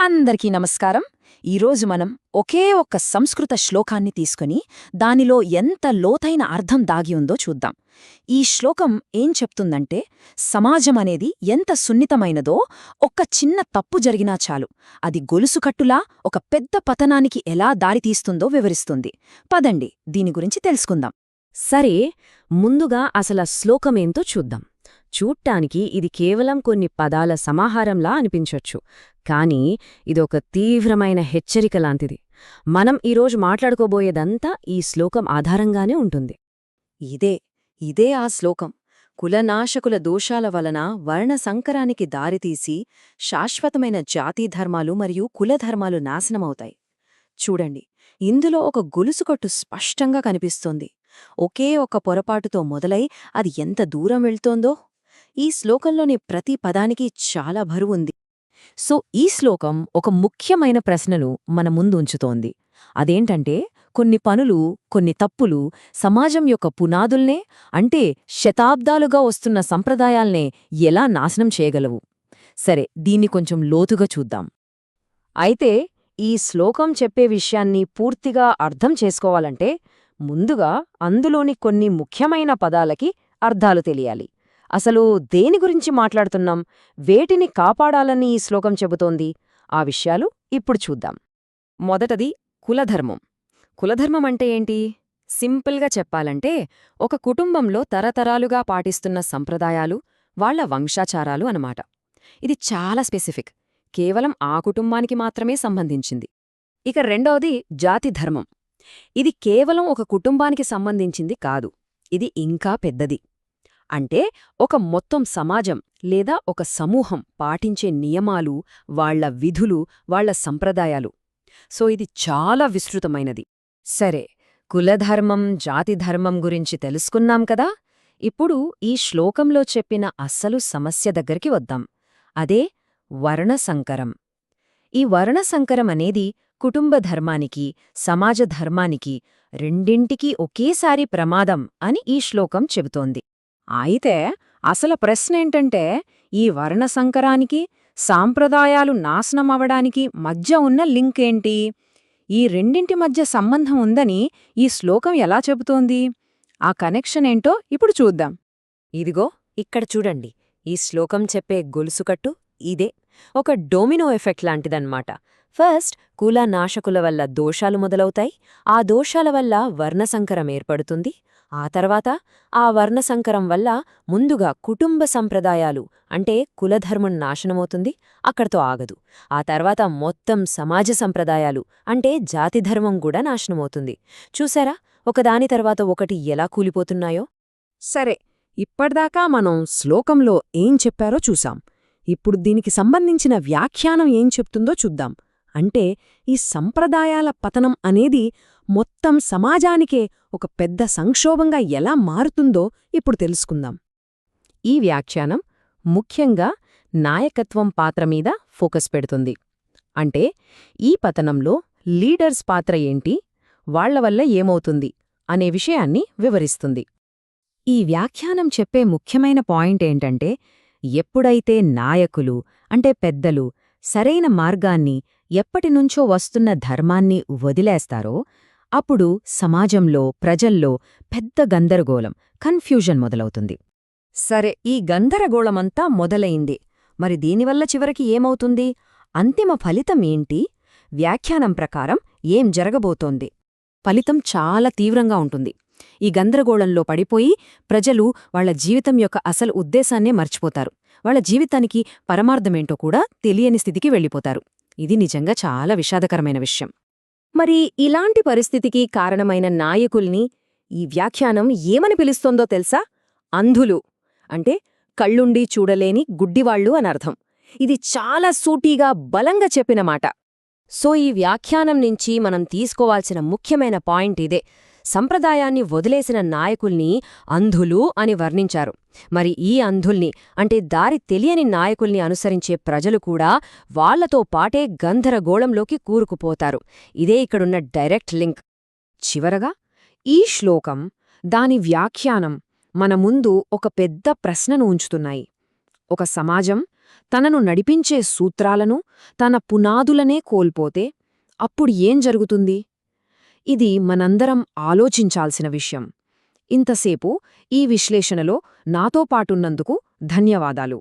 అందరికీ నమస్కారం. ఈరోజు మనం ఒకే ఒక్క సంస్కృత శ్లోకాన్ని తీసుకుని దానిలో ఎంత లోతైన అర్థం దాగి ఉందో చూద్దాం. ఈ శ్లోకం ఏం చెప్తుందంటే, సమాజమనేది ఎంత సున్నితమైనదో, ఒక్క చిన్న తప్పు జరిగినా చాలు అది గొలుసుకట్టులా ఒక పెద్ద పతనానికి ఎలా దారితీస్తుందో వివరిస్తుంది. పదండి దీని గురించి తెలుసుకుందాం. సరే, ముందుగా అసల శ్లోకమేంతో చూద్దాం. చూట్టానికి ఇది కేవలం కొన్ని పదాల సమాహారంలా అనిపించొచ్చు, కానీ ఇదొక తీవ్రమైన హెచ్చరిక లాంటిది. మనం ఈరోజు మాట్లాడుకోబోయేదంతా ఈ శ్లోకం ఆధారంగానే ఉంటుంది. ఇదే ఆ శ్లోకం. కులనాశకుల దోషాల వలన వర్ణ సంకరానికి దారితీసి శాశ్వతమైన జాతీధర్మాలు మరియు కులధర్మాలు నాశనమవుతాయి. చూడండి, ఇందులో ఒక గొలుసుకట్టు స్పష్టంగా కనిపిస్తోంది. ఒకే ఒక పొరపాటుతో మొదలై అది ఎంత దూరం వెళ్తోందో. ఈ శ్లోకంలోని ప్రతి పదానికి చాలా బరువుంది. సో ఈ శ్లోకం ఒక ముఖ్యమైన ప్రశ్నను మన ముందుంచుతోంది. అదేంటంటే, కొన్ని పనులు, కొన్ని తప్పులు సమాజం యొక్క పునాదుల్నే, అంటే శతాబ్దాలుగా వస్తున్న సంప్రదాయాల్నే ఎలా నాశనం చేయగలవు? సరే, దీన్ని కొంచెం లోతుగా చూద్దాం. అయితే ఈ శ్లోకం చెప్పే విషయాన్ని పూర్తిగా అర్థం చేసుకోవాలంటే ముందుగా అందులోని కొన్ని ముఖ్యమైన పదాలకి అర్థాలు తెలియాలి. అసలు దేని గురించి మాట్లాడుతున్నాం, వేటిని కాపాడాలని ఈ శ్లోకం చెబుతోంది? ఆ విషయాలు ఇప్పుడు చూద్దాం. మొదటది కులధర్మం. కులధర్మం అంటే ఏంటి? సింపుల్గా చెప్పాలంటే, ఒక కుటుంబంలో తరతరాలుగా పాటిస్తున్న సంప్రదాయాలు, వాళ్ల వంశాచారాలు అనమాట. ఇది చాలా స్పెసిఫిక్, కేవలం ఆ కుటుంబానికి మాత్రమే సంబంధించింది. ఇక రెండవది జాతిధర్మం. ఇది కేవలం ఒక కుటుంబానికి సంబంధించింది కాదు, ఇది ఇంకా పెద్దది. అంటే ఒక మొత్తం సమాజం లేదా ఒక సమూహం పాటించే నియమాలు, వాళ్ల విధులు, వాళ్ల సంప్రదాయాలు. సో ఇది చాలా విస్తృతమైనది. సరే, కులధర్మం, జాతిధర్మం గురించి తెలుసుకున్నాం కదా. ఇప్పుడు ఈ శ్లోకంలో చెప్పిన అస్సలు సమస్య దగ్గరికి వద్దాం. అదే వర్ణసంకరం. ఈ వర్ణసంకరం అనేది కుటుంబ ధర్మానికి, సమాజ ధర్మానికి రెండింటికీ ఒకేసారి ప్రమాదం అని ఈ శ్లోకం చెబుతోంది. అయితే అసలు ప్రశ్నేంటంటే, ఈ వర్ణసంకరానికి, సాంప్రదాయాలు నాశనమవడానికి మధ్య ఉన్న లింక్ ఏంటి? ఈ రెండింటి మధ్య సంబంధం ఉందని ఈ శ్లోకం ఎలా చెబుతోంది? ఆ కనెక్షన్ ఏంటో ఇప్పుడు చూద్దాం. ఇదిగో ఇక్కడ చూడండి, ఈ శ్లోకం చెప్పే గొలుసుకట్టు ఇదే. ఒక డొమినో ఎఫెక్ట్ లాంటిదన్నమాట. ఫస్ట్ కులనాశకుల వల్ల దోషాలు మొదలవుతాయి, ఆ దోషాల వల్ల వర్ణసంకరం ఏర్పడుతుంది. ఆ తర్వాత ఆ వర్ణసంకరం వల్ల ముందుగా కుటుంబ సంప్రదాయాలు, అంటే కులధర్మం నాశనమవుతుంది. అక్కడితో ఆగదు. ఆ తర్వాత మొత్తం సమాజ సంప్రదాయాలు, అంటే జాతిధర్మం కూడా నాశనమవుతుంది. చూసారా, ఒకదాని తర్వాత ఒకటి ఎలా కూలిపోతున్నాయో? సరే, ఇప్పటిదాకా మనం శ్లోకంలో ఏం చెప్పారో చూసాం. ఇప్పుడు దీనికి సంబంధించిన వ్యాఖ్యానం ఏం చెప్తుందో చూద్దాం. అంటే ఈ సంప్రదాయాల పతనం అనేది మొత్తం సమాజానికే ఒక పెద్ద సంక్షోభంగా ఎలా మారుతుందో ఇప్పుడు తెలుసుకుందాం. ఈ వ్యాఖ్యానం ముఖ్యంగా నాయకత్వం పాత్ర మీద ఫోకస్ పెడుతుంది. అంటే ఈ పతనంలో లీడర్స్ పాత్ర ఏంటి, వాళ్ల వల్ల ఏమవుతుంది అనే విషయాన్ని వివరిస్తుంది. ఈ వ్యాఖ్యానం చెప్పే ముఖ్యమైన పాయింట్ ఏంటంటే, ఎప్పుడైతే నాయకులు, అంటే పెద్దలు, సరైన మార్గాన్ని, ఎప్పటినుంచో వస్తున్న ధర్మాన్ని వదిలేస్తారో అప్పుడు సమాజంలో, ప్రజల్లో పెద్ద గందరగోళం, కన్ఫ్యూజన్ మొదలవుతుంది. సరే, ఈ గందరగోళమంతా మొదలైంది. మరి దీనివల్ల చివరికి ఏమవుతుంది? అంతిమ ఫలితం ఏంటి? వ్యాఖ్యానం ప్రకారం ఏం జరగబోతోంది? ఫలితం చాలా తీవ్రంగా ఉంటుంది. ఈ గందరగోళంలో పడిపోయి ప్రజలు వాళ్ల జీవితం యొక్క అసలు ఉద్దేశాన్నే మర్చిపోతారు. వాళ్ల జీవితానికి పరమార్థమేంటో కూడా తెలియని స్థితికి వెళ్ళిపోతారు. ఇది నిజంగా చాలా విషాదకరమైన విషయం. మరి ఇలాంటి పరిస్థితికి కారణమైన నాయకుల్ని ఈ వ్యాఖ్యానం ఏమని పిలుస్తోందో తెలుసా? అంధులు, అంటే కళ్ళుండి చూడలేని గుడ్డివాళ్లు అనర్థం. ఇది చాలా సూటీగా, బలంగా చెప్పిన మాట. సో ఈ వ్యాఖ్యానం నుంచి మనం తీసుకోవాల్సిన ముఖ్యమైన పాయింట్ ఇదే. సంప్రదాయాన్ని వదిలేసిన నాయకుల్ని అంధులు అని వర్ణించారు. మరి ఈ అంధుల్ని, అంటే దారి తెలియని నాయకుల్ని అనుసరించే ప్రజలు కూడా వాళ్లతో పాటే గందరగోళంలోకి కూరుకుపోతారు. ఇదే ఇక్కడున్న డైరెక్ట్ లింక్. చివరగా ఈ శ్లోకం, దాని వ్యాఖ్యానం మన ముందు ఒక పెద్ద ప్రశ్నను ఉంచుతున్నాయి. ఒక సమాజం తనను నడిపించే సూత్రాలను, తన పునాదులనే కోల్పోతే అప్పుడు ఏం జరుగుతుంది? ఇది మనందరం ఆలోచించాల్సిన విషయం. ఇంతసేపు ఈ విశ్లేషణలో నాతో పాటున్నందుకు ధన్యవాదాలు.